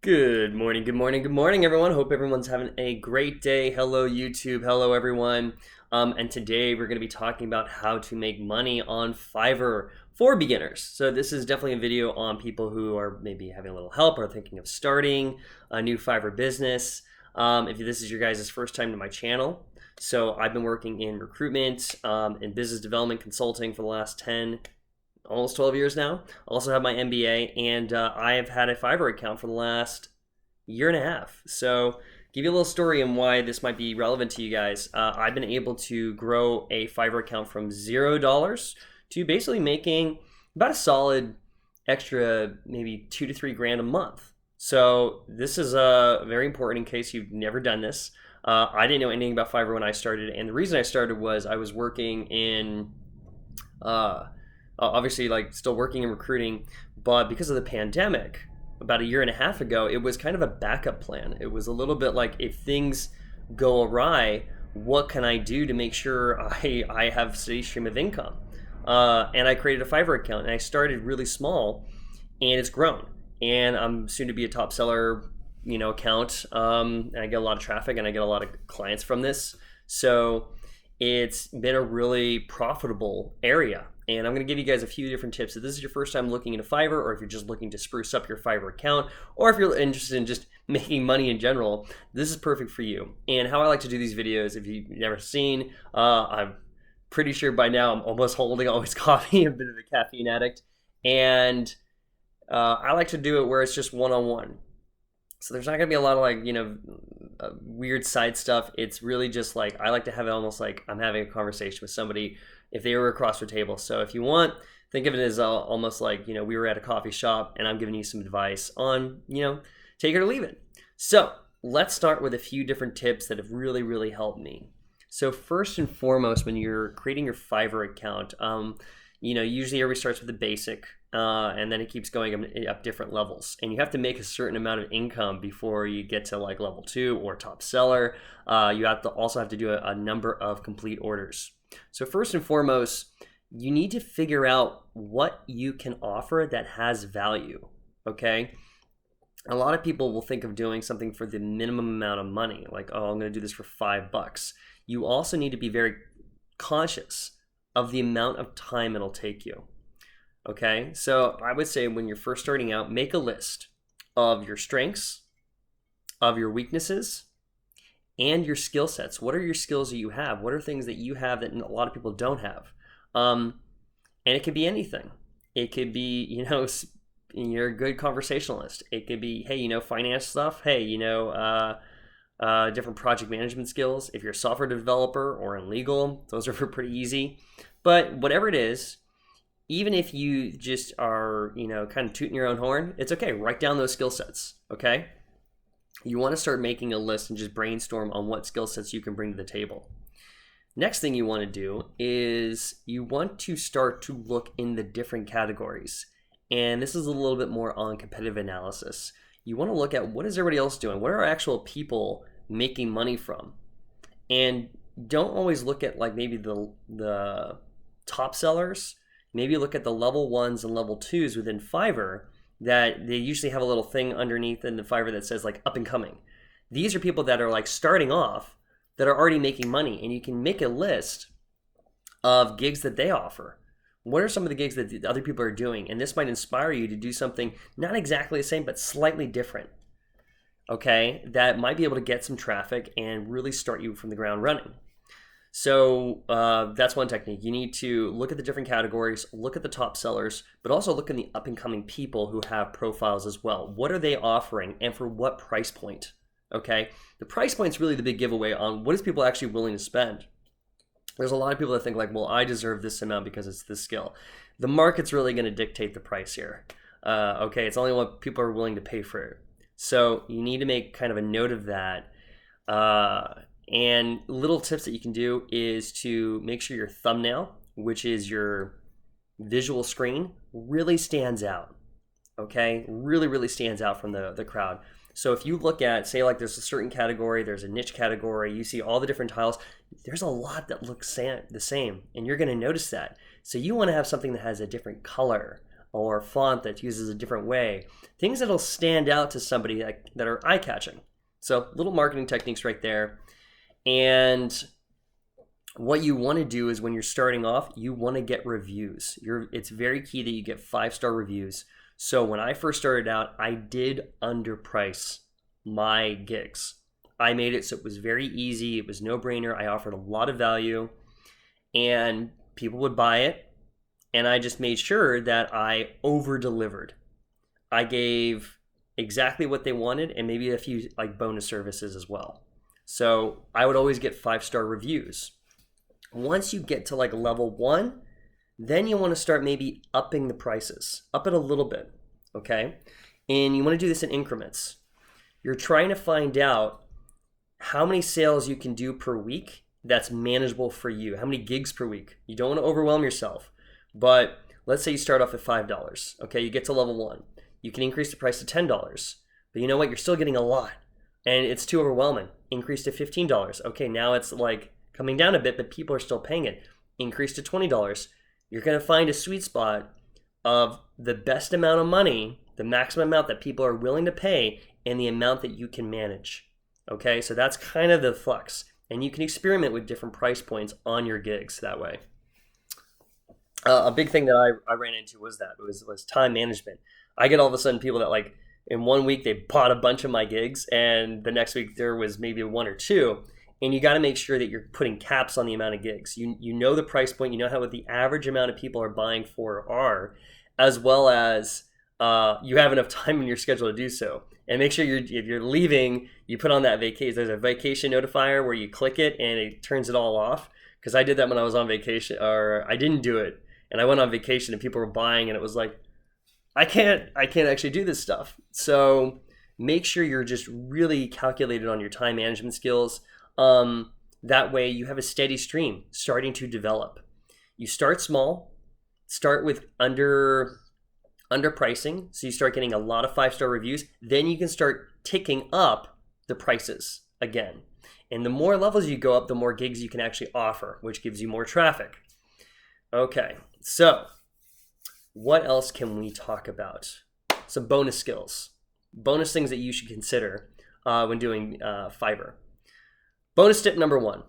Good morning, good morning, good morning, everyone. Hope everyone's having a great day. Hello, YouTube. Hello, everyone. And today we're going to be talking about how to make money on Fiverr for beginners. So this is definitely a video on people who are maybe having a little help or thinking of starting a new Fiverr business. If this is your guys' first time to my channel, so I've been working in recruitment and business development consulting for the last almost 12 years now. I also have my MBA, and I have had a Fiverr account for the last year and a half. So give you a little story on why this might be relevant to you guys. I've been able to grow a Fiverr account from $0 to basically making about a solid extra maybe 2 to 3 grand a month. So this is very important in case you've never done this. I didn't know anything about Fiverr when I started, and the reason I started was I was working in obviously like still working in recruiting, but because of the pandemic about a year and a half ago, it was kind of a backup plan. It was a little bit like, if things go awry, what can I do to make sure I have a steady stream of income? And I created a Fiverr account, and I started really small, and it's grown, and I'm soon to be a top seller account. And I get a lot of traffic and I get a lot of clients from this, so it's been a really profitable area. And I'm going to give you guys a few different tips. If this is your first time looking into Fiverr, or if you're just looking to spruce up your Fiverr account, or if you're interested in just making money in general, this is perfect for you. And how I like to do these videos, if you've never seen, I'm pretty sure by now I'm almost holding always coffee, a bit of a caffeine addict. And I like to do it where it's just one-on-one. So there's not going to be a lot of weird side stuff. It's really just like, I like to have it almost like I'm having a conversation with somebody if they were across the table. So if you want, think of it as almost like, we were at a coffee shop and I'm giving you some advice on, take it or leave it. So let's start with a few different tips that have really, really helped me. So first and foremost, when you're creating your Fiverr account, usually everybody starts with the basic, and then it keeps going up different levels. And you have to make a certain amount of income before you get to like level 2 or top seller. You also have to do a number of complete orders. So first and foremost, you need to figure out what you can offer that has value, okay? A lot of people will think of doing something for the minimum amount of money, like, oh, I'm gonna do this for $5. You also need to be very conscious of the amount of time it'll take you, okay? So I would say when you're first starting out, make a list of your strengths, of your weaknesses, and your skill sets. What are your skills that you have? What are things that you have that a lot of people don't have? And it could be anything. It could be, you're a good conversationalist. It could be, hey, finance stuff. Hey, different project management skills. If you're a software developer or in legal, those are pretty easy. But whatever it is, even if you just are, kind of tooting your own horn, it's okay. Write down those skill sets, okay? You want to start making a list and just brainstorm on what skill sets you can bring to the table. Next thing you want to do is you want to start to look in the different categories. And this is a little bit more on competitive analysis. You want to look at, what is everybody else doing? What are actual people making money from? And don't always look at like maybe the top sellers. Maybe look at the level 1s and level 2s within Fiverr, that they usually have a little thing underneath in the Fiverr that says like up and coming. These are people that are like starting off, that are already making money, and you can make a list of gigs that they offer. What are some of the gigs that the other people are doing? And this might inspire you to do something not exactly the same, but slightly different, okay? That might be able to get some traffic and really start you from the ground running. So that's one technique. You need to look at the different categories, look at the top sellers, but also look at the up and coming people who have profiles as well. What are they offering, and for what price point, okay? The price point is really the big giveaway on what is people actually willing to spend. There's a lot of people that think like, well, I deserve this amount because it's this skill. The market's really gonna dictate the price here, okay? It's only what people are willing to pay for it. So you need to make kind of a note of that. And little tips that you can do is to make sure your thumbnail, which is your visual screen, really stands out, okay? Really, really stands out from the crowd. So if you look at, say like there's a certain category, there's a niche category, you see all the different tiles, there's a lot that looks the same, and you're gonna notice that. So you wanna have something that has a different color, or font that uses a different way, things that'll stand out to somebody that are eye-catching. So little marketing techniques right there. And what you want to do is when you're starting off, you want to get reviews. It's very key that you get 5-star reviews. So when I first started out, I did underprice my gigs. I made it so it was very easy. It was no-brainer. I offered a lot of value and people would buy it. And I just made sure that I over-delivered. I gave exactly what they wanted and maybe a few like bonus services as well. So I would always get 5-star reviews. Once you get to like level 1, then you want to start maybe upping the prices, up it a little bit, okay? And you want to do this in increments. You're trying to find out how many sales you can do per week that's manageable for you. How many gigs per week? You don't want to overwhelm yourself, but let's say you start off at $5, okay? You get to level 1. You can increase the price to $10, but you know what? You're still getting a lot and it's too overwhelming. Increase to $15. Okay, now it's like coming down a bit, but people are still paying it. Increase to $20. You're going to find a sweet spot of the best amount of money, the maximum amount that people are willing to pay, and the amount that you can manage. Okay, so that's kind of the flux. And you can experiment with different price points on your gigs that way. A big thing that I ran into was time management. I get all of a sudden people that like in 1 week they bought a bunch of my gigs and the next week there was maybe 1 or 2. And you got to make sure that you're putting caps on the amount of gigs. You know the price point, you know how what the average amount of people are buying for are, as well as you have enough time in your schedule to do so. And make sure if you're leaving, you put on that vacation. There's a vacation notifier where you click it and it turns it all off. Because I did that when I was on vacation, or I didn't do it. And I went on vacation and people were buying and it was like, I can't actually do this stuff. So make sure you're just really calculated on your time management skills. That way you have a steady stream starting to develop. You start small, start with underpricing. So you start getting a lot of 5-star reviews. Then you can start ticking up the prices again. And the more levels you go up, the more gigs you can actually offer, which gives you more traffic. Okay, so what else can we talk about? Some bonus skills, bonus things that you should consider when doing Fiverr. Bonus tip number 1,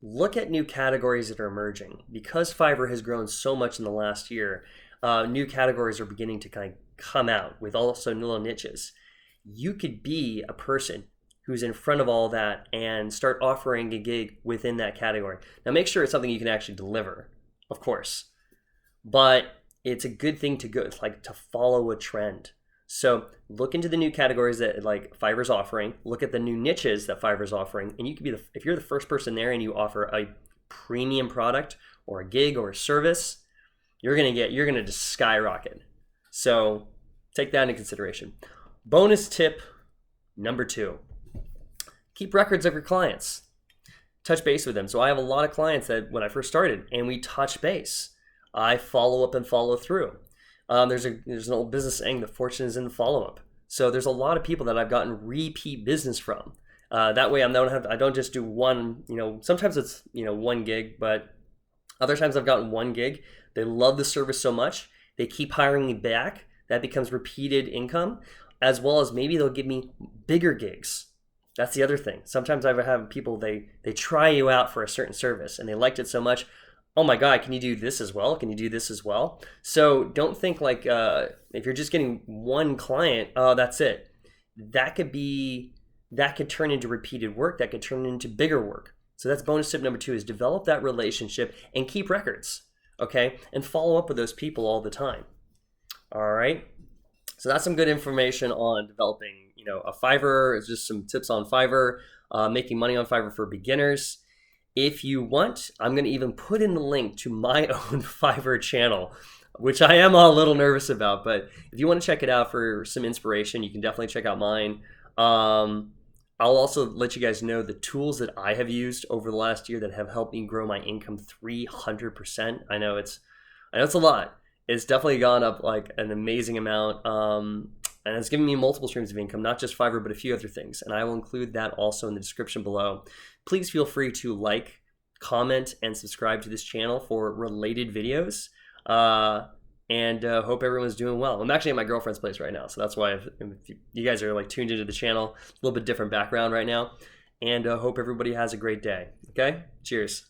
look at new categories that are emerging. Because Fiverr has grown so much in the last year, new categories are beginning to kind of come out with also little niches. You could be a person who's in front of all that and start offering a gig within that category. Now make sure it's something you can actually deliver, of course, but it's a good thing to go. It's like to follow a trend. So look into the new categories that like Fiverr's offering, look at the new niches that Fiverr's offering, and you could be if you're the first person there and you offer a premium product or a gig or a service, you're gonna just skyrocket. So take that into consideration. Bonus tip number 2, keep records of your clients. Touch base with them. So I have a lot of clients that when I first started and we touch base, I follow up and follow through. There's an old business saying, the fortune is in the follow-up. So there's a lot of people that I've gotten repeat business from. That way I don't just do one, sometimes it's, 1 gig, but other times I've gotten 1 gig. They love the service so much, they keep hiring me back. That becomes repeated income, as well as maybe they'll give me bigger gigs. That's the other thing. Sometimes I have people, they try you out for a certain service and they liked it so much. Oh my God, can you do this as well? Can you do this as well? So don't think like if you're just getting 1 client, oh, that's it. That could turn into repeated work. That could turn into bigger work. So that's bonus tip number 2 is develop that relationship and keep records, okay? And follow up with those people all the time. All right. So that's some good information on developing, a Fiverr. It's just some tips on Fiverr, making money on Fiverr for beginners. If you want, I'm going to even put in the link to my own Fiverr channel, which I am a little nervous about. But if you want to check it out for some inspiration, you can definitely check out mine. I'll also let you guys know the tools that I have used over the last year that have helped me grow my income 300%. I know it's a lot. It's definitely gone up like an amazing amount. And it's given me multiple streams of income, not just Fiverr, but a few other things. And I will include that also in the description below. Please feel free to like, comment, and subscribe to this channel for related videos. and hope everyone's doing well. I'm actually at my girlfriend's place right now, so that's why if you guys are like tuned into the channel, a little bit different background right now, and hope everybody has a great day. Okay, cheers.